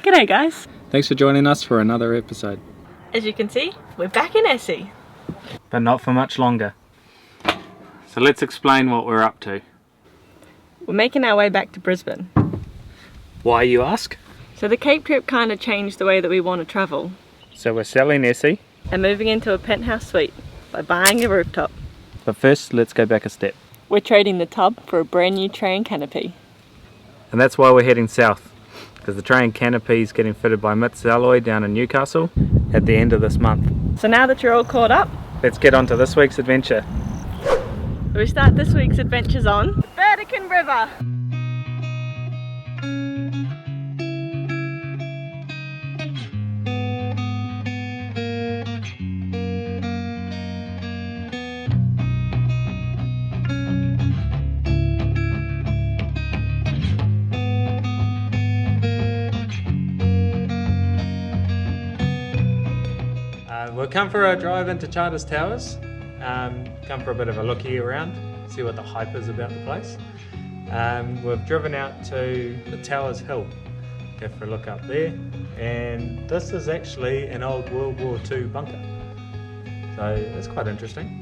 G'day guys. Thanks for joining us for another episode. As you can see, we're back in Essie. But not for much longer. So let's explain what we're up to. We're making our way back to Brisbane. Why, you ask? So the Cape trip kind of changed the way that we want to travel. So we're selling Essie. And moving into a penthouse suite by buying a rooftop. But first, let's go back a step. We're trading the tub for a brand new train canopy. And that's why we're heading south. Because the train canopy is getting fitted by Mitz Alloy down in Newcastle at the end of this month. So now that you're all caught up, let's get on to this week's adventure. We start this week's adventures on the Vatican River. We'll come for a drive into Charters Towers, come for a bit of a looky around, see what the hype is about the place. We've driven out to the Towers Hill, go for a look up there, and this is actually an old World War II bunker, so it's quite interesting.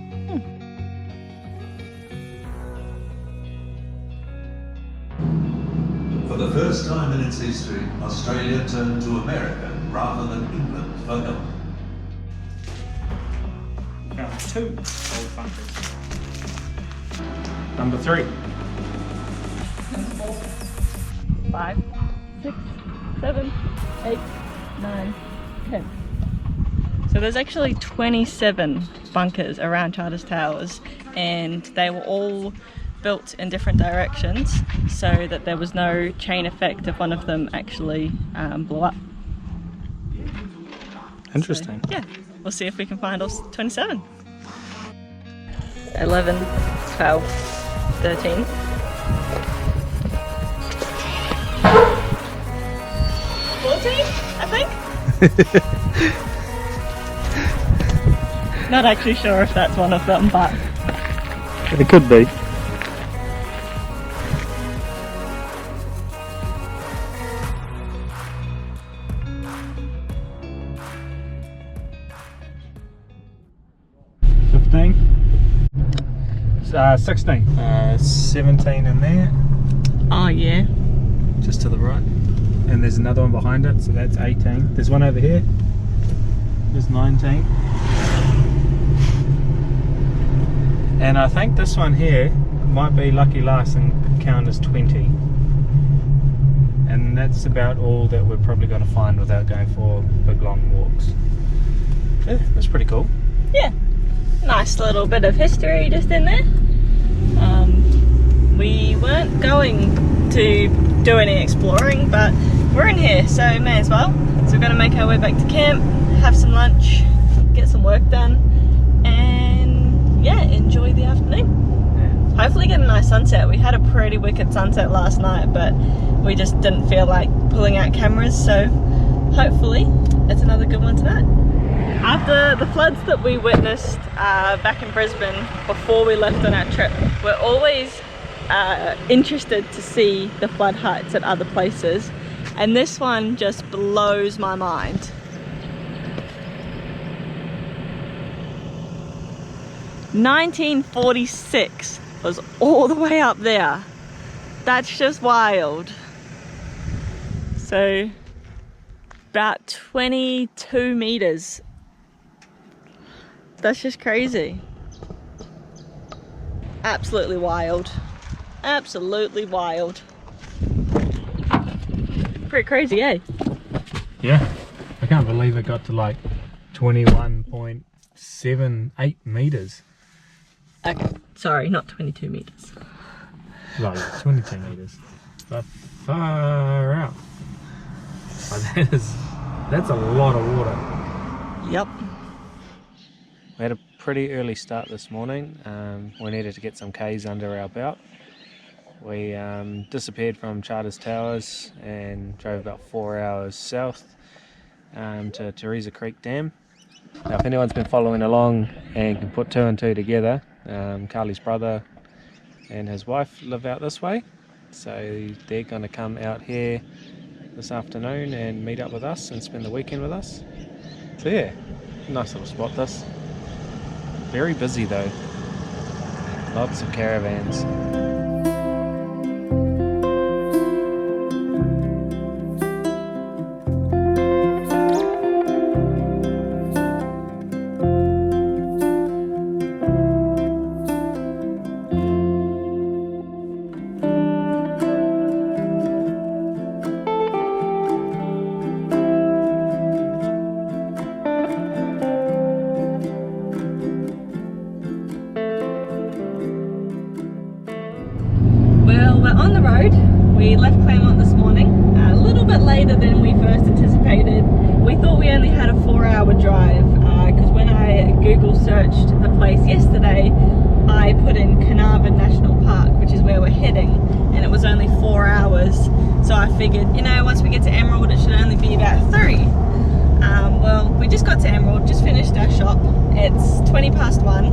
For the first time in its history, Australia turned to America rather than England for help. Found two old bunkers. Number 3. 5, 6, 7, 8, 9, 10. So there's actually 27 bunkers around Charters Towers, and they were all built in different directions so that there was no chain effect if one of them actually blew up. Interesting. So, yeah, we'll see if we can find all 27. 11, 12, 13. 14, I think? Not actually sure if that's one of them, but it could be. It's 16. 17 in there. oh yeah. Just to the right. And there's another one behind it, so that's 18. There's one over here. There's 19. And I think this one here might be lucky last and count as 20. And that's about all that we're probably going to find without going for big long walks. Yeah, that's pretty cool. Yeah. Nice little bit of history just in there. We weren't going to do any exploring, but we're in here, so may as well. So we're going to make our way back to camp, have some lunch, get some work done, and yeah, enjoy the afternoon. Yeah. Hopefully get a nice sunset. We had a pretty wicked sunset last night, but we just didn't feel like pulling out cameras, so hopefully it's another good one tonight. After the floods that we witnessed back in Brisbane before we left on our trip, we're always interested to see the flood heights at other places, and this one just blows my mind. "1946" was all the way up there. That's just wild. So about 22 meters. That's just crazy. Absolutely wild. Absolutely wild. Pretty crazy, eh? Yeah. I can't believe it got to like 21.78 meters. Okay, sorry, not 22 meters. Like 22 meters. But far out. That's a lot of water. Yep. We had a pretty early start this morning. We needed to get some Ks under our belt. We disappeared from Charters Towers and drove about 4 hours south to Teresa Creek Dam. Now, if anyone's been following along and can put 2 and 2 together, Carly's brother and his wife live out this way, so they're going to come out here this afternoon and meet up with us and spend the weekend with us. So yeah, nice little spot this. Very busy though. Lots of caravans. We left Claremont this morning, a little bit later than we first anticipated. We thought we only had a 4-hour drive because when I Google searched the place yesterday, I put in Carnarvon National Park, which is where we're heading, and it was only 4 hours. So I figured, you know, once we get to Emerald, it should only be about 3. Well, we just got to Emerald, just finished our shop. It's 20 past 1,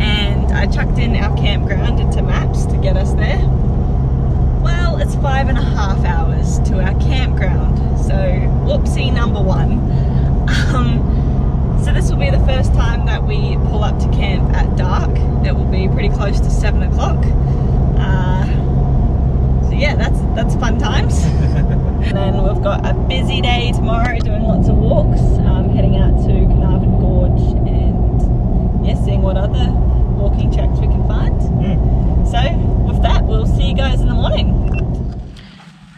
and I chucked in our campground into maps to get us there. Well, it's 5.5 hours to our campground, so whoopsie number 1. So this will be the first time that we pull up to camp at dark. It will be pretty close to 7 o'clock. So yeah, that's fun times. And then we've got a busy day tomorrow, doing lots of walks, heading out to Carnarvon Gorge and yeah, seeing what other walking tracks we can find. So with that, we'll see you guys in the morning.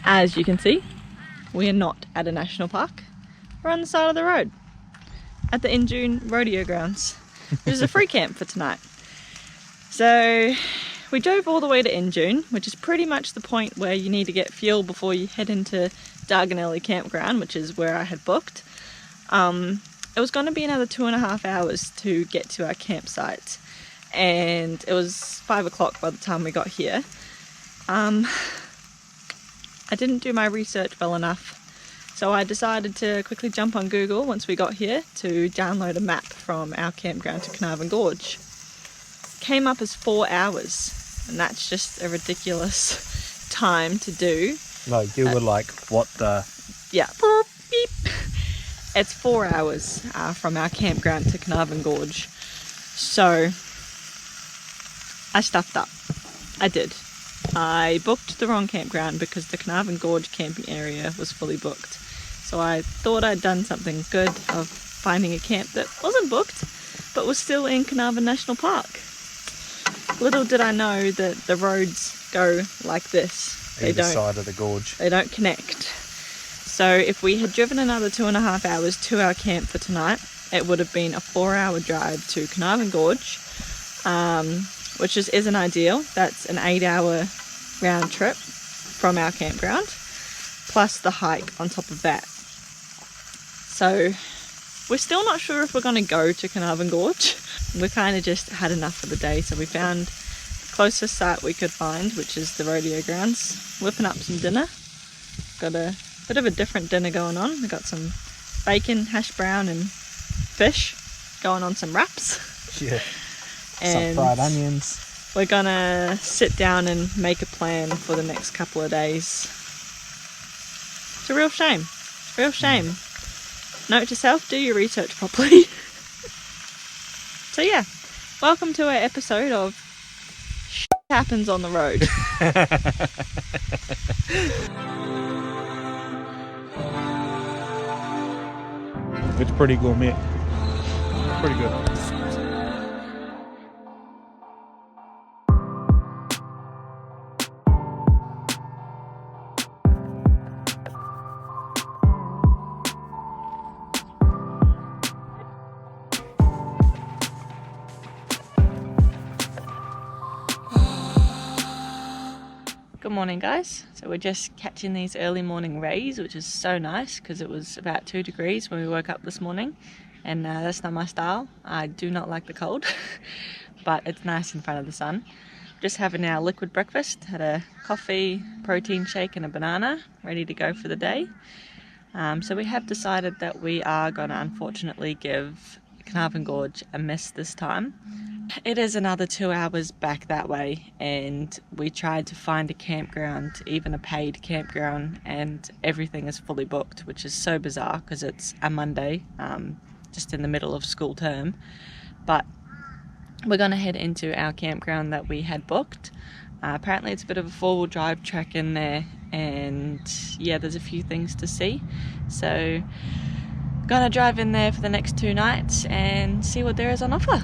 As you can see, we are not at a national park. We're on the side of the road at the in-June Rodeo Grounds, which is a free camp for tonight. So we drove all the way to in-June, which is pretty much the point where you need to get fuel before you head into Darganelli Campground, which is where I had booked. It was going to be another 2.5 hours to get to our campsite, and it was 5 o'clock by the time we got here. I didn't do my research well enough, so I decided to quickly jump on Google once we got here to download a map from our campground to Carnarvon Gorge. Came up as 4 hours, and that's just a ridiculous time to do. No, you were like, what the? Yeah, beep. It's 4 hours from our campground to Carnarvon Gorge, so I stuffed up. I did. I booked the wrong campground because the Carnarvon Gorge camping area was fully booked. So I thought I'd done something good of finding a camp that wasn't booked, but was still in Carnarvon National Park. Little did I know that the roads go like this. Either side of the gorge. They don't connect. So if we had driven another 2.5 hours to our camp for tonight, it would have been a 4-hour drive to Carnarvon Gorge, which isn't ideal. That's an 8-hour round trip from our campground, plus the hike on top of that. So we're still not sure if we're going to go to Carnarvon Gorge. We kind of just had enough for the day, so we found the closest site we could find, which is the Rodeo Grounds, whipping up some dinner. Got a bit of a different dinner going on. We got some bacon, hash brown and fish going on some wraps. Yeah. And some fried onions. We're gonna sit down and make a plan for the next couple of days. It's a real shame. Real shame. Note to self, do your research properly. So yeah, welcome to our episode of Shit Happens on the Road. It's pretty gourmet. Pretty good. Good morning guys. So we're just catching these early morning rays, which is so nice because it was about 2 degrees when we woke up this morning, and that's not my style. I do not like the cold, but it's nice in front of the sun. Just having our liquid breakfast, had a coffee, protein shake and a banana, ready to go for the day. So we have decided that we are going to unfortunately give Carnarvon Gorge amiss this time. It is another 2 hours back that way, and we tried to find a campground, even a paid campground, and everything is fully booked, which is so bizarre because it's a Monday, just in the middle of school term. But we're going to head into our campground that we had booked. Apparently it's a bit of a four-wheel drive track in there, and yeah, there's a few things to see. So gonna drive in there for the next 2 nights and see what there is on offer.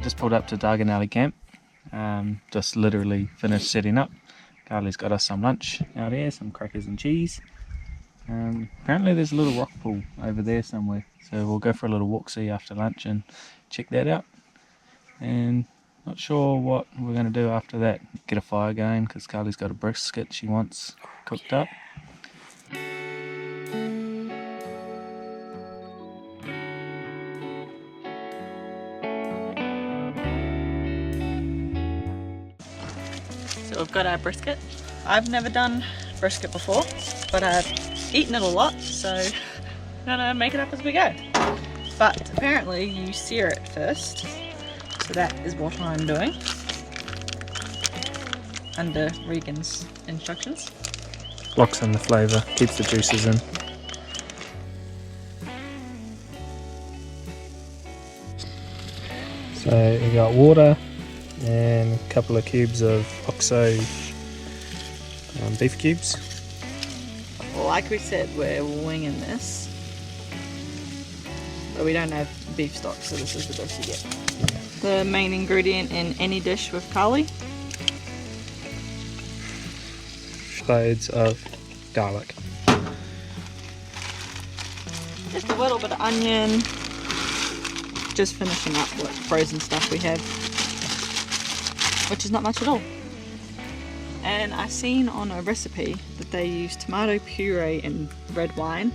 Just pulled up to Darganelli Camp. Just literally finished setting up. Carly's got us some lunch out here, some crackers and cheese. Apparently there's a little rock pool over there somewhere, so we'll go for a little walk-see after lunch and check that out. And not sure what we're going to do after that. Get a fire going because Carly's got a brisket she wants cooked up. So we've got our brisket. I've never done brisket before, but I've eaten it a lot, so I'm gonna make it up as we go. But apparently you sear it first, so that is what I'm doing under Regan's instructions. Locks in the flavour, keeps the juices in. So we got water and a couple of cubes of OXO beef cubes. Like we said, we're winging this, but we don't have beef stock, so this is the best you get. The main ingredient in any dish with Carly? Loads of garlic. Just a little bit of onion. Just finishing up what frozen stuff we have, which is not much at all. And I seen on a recipe that they use tomato puree and red wine.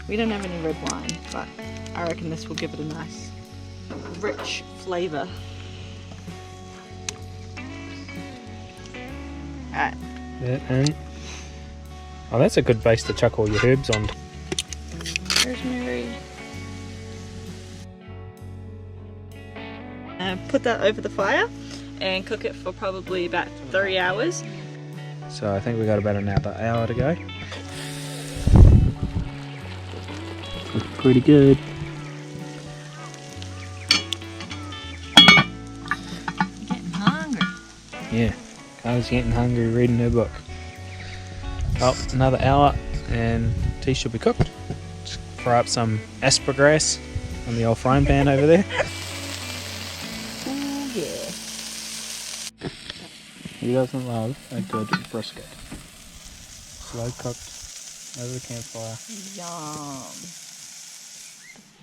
We don't have any red wine, but I reckon this will give it a nice rich flavour. Alright. And oh, that's a good base to chuck all your herbs on. Rosemary. Put that over the fire and cook it for probably about 3 hours. So I think we got about another hour to go. Looks pretty good. Getting hungry. Yeah, Carly's getting hungry reading her book. Oh, another hour and tea should be cooked. Just fry up some asparagus on the old frying pan over there. Oh yeah. Who doesn't love a good brisket? Slow cooked over the campfire. Yum.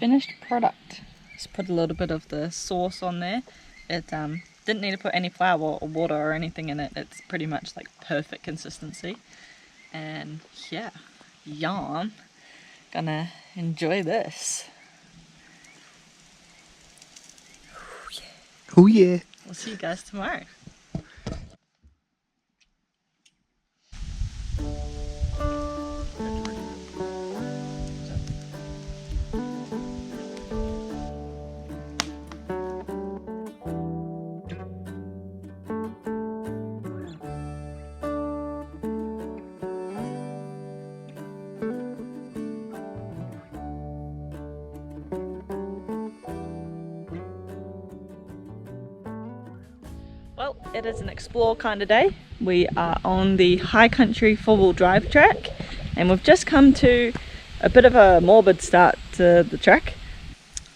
Finished product. Just put a little bit of the sauce on there. It didn't need to put any flour or water or anything in it. It's pretty much like perfect consistency. And yeah, yum. Gonna enjoy this. Oh yeah. Oh yeah. We'll see you guys tomorrow. It is an explore kind of day. We are on the high country 4-wheel drive track, and we've just come to a bit of a morbid start to the track,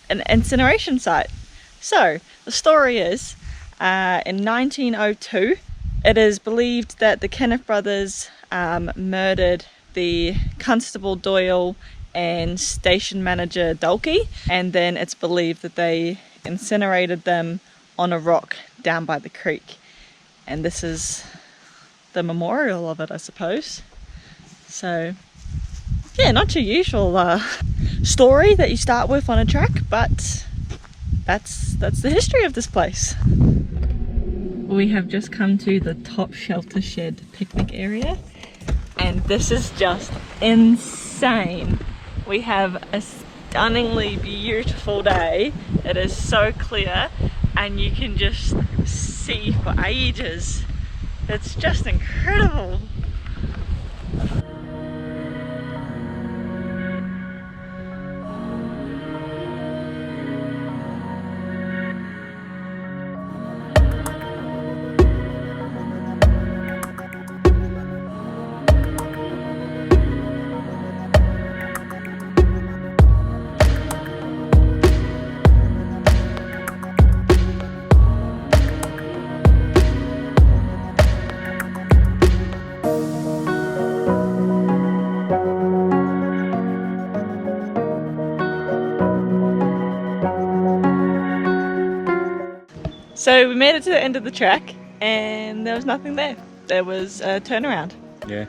an incineration site. So the story is, in 1902, it is believed that the Kenneth brothers murdered the Constable Doyle and station manager Dulkey, and then it's believed that they incinerated them on a rock down by the creek. And this is the memorial of it, I suppose. So yeah, not your usual story that you start with on a track, but that's the history of this place. We have just come to the top shelter shed picnic area, and this is just insane. We have a stunningly beautiful day. It is so clear and you can just see for ages. It's just incredible. So we made it to the end of the track and there was nothing there. There was a turnaround. Yeah,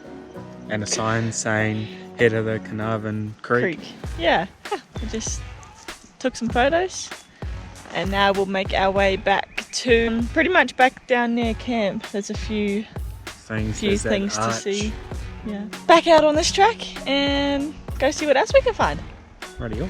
and a sign saying head of the Carnarvon Creek. Yeah, we just took some photos and now we'll make our way back to pretty much back down near camp. There's a few things to see. Yeah, back out on this track and go see what else we can find. Radio.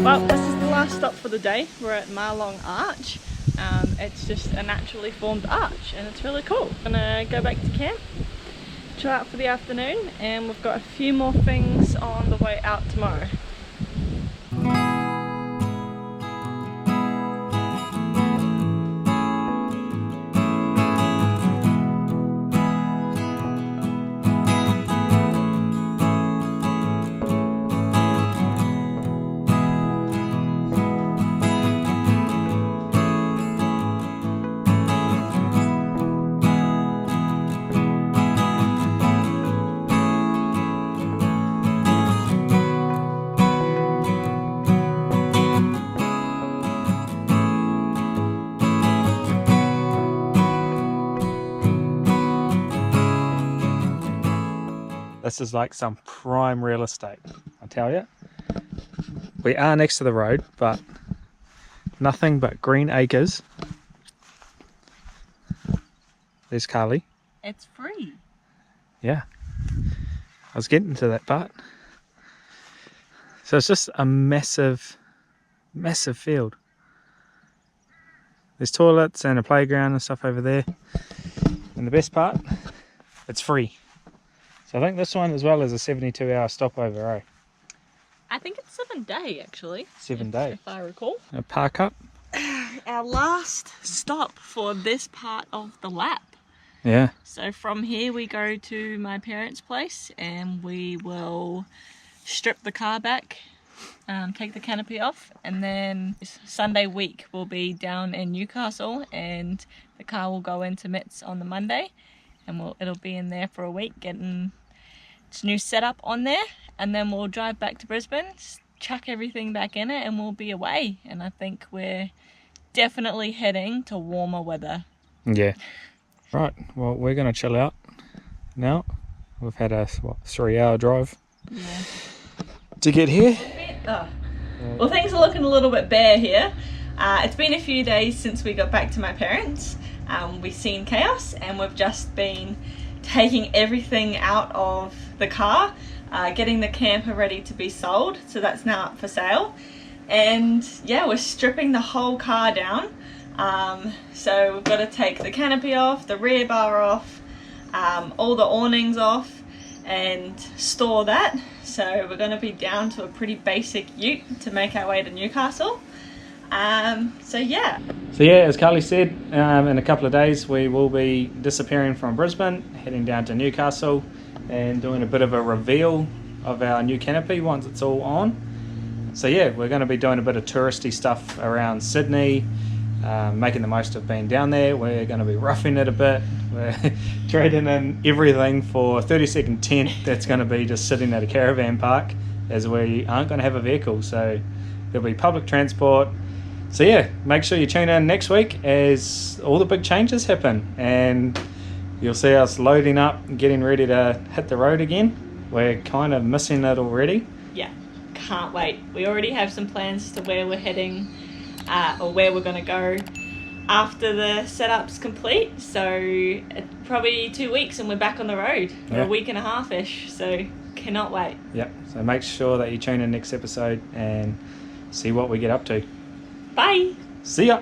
Well, this is the last stop for the day. We're at Marlong Arch. It's just a naturally formed arch and it's really cool. I'm gonna go back to camp, chill out for the afternoon, and we've got a few more things on the way out tomorrow. This is like some prime real estate, I tell you. We are next to the road, but nothing but green acres. There's Carly. It's free. Yeah, I was getting to that part. So it's just a massive field. There's toilets and a playground and stuff over there. And the best part, it's free. So I think this one as well is a 72-hour stopover, eh? I think it's 7-day actually. 7 days. If I recall. A park up. Our last stop for this part of the lap. Yeah. So from here we go to my parents' place and we will strip the car back, take the canopy off, and then Sunday week we'll be down in Newcastle and the car will go into Mitts on the Monday, and it'll be in there for a week getting its new setup on there, and then we'll drive back to Brisbane, chuck everything back in it and we'll be away. And I think we're definitely heading to warmer weather. Yeah. Right, well, we're going to chill out now. We've had a 3-hour drive to get here. Well, things are looking a little bit bare here. It's been a few days since we got back to my parents. We've seen chaos and we've just been taking everything out of the car, getting the camper ready to be sold, so that's now up for sale. And yeah, we're stripping the whole car down. So we've got to take the canopy off, the rear bar off, all the awnings off and store that. So we're going to be down to a pretty basic ute to make our way to Newcastle. So yeah, as Carly said, in a couple of days we will be disappearing from Brisbane, heading down to Newcastle and doing a bit of a reveal of our new canopy once it's all on. So yeah, we're going to be doing a bit of touristy stuff around Sydney, making the most of being down there. We're going to be roughing it a bit. We're trading in everything for a 30-second tent that's going to be just sitting at a caravan park, as we aren't going to have a vehicle, so there'll be public transport. So yeah, make sure you tune in next week as all the big changes happen and you'll see us loading up and getting ready to hit the road again. We're kind of missing it already. Yeah, can't wait. We already have some plans as to where we're heading or where we're going to go after the setup's complete. So probably 2 weeks and we're back on the road, or a week and a half-ish, so cannot wait. Yep, so make sure that you tune in next episode and see what we get up to. Bye. See ya.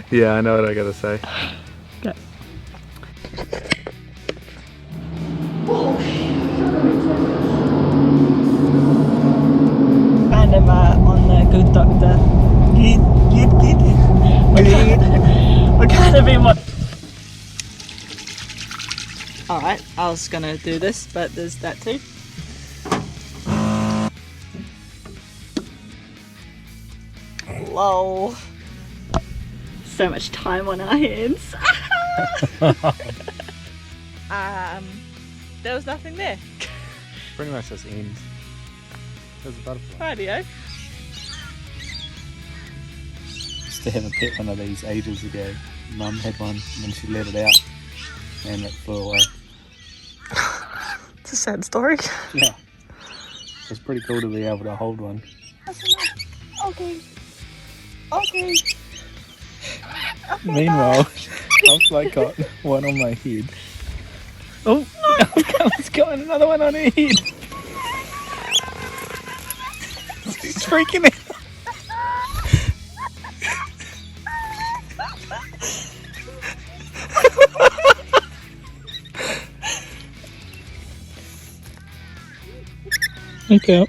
Yeah, I know what I gotta say. Okay. Found him on the Good Doctor. We're kind of in what. Alright, I was gonna do this, but there's that too. Lol. So much time on our hands. There was nothing there. Pretty much just ends. There's a butterfly. Radio. Used to have a pet one of these ages ago. Mum had one and she let it out and it flew away. It's a sad story. Yeah. It's pretty cool to be able to hold one. Okay. Okay. Meanwhile, I've got one on my head. Oh, it's got another one on her head. She's freaking out. Okay.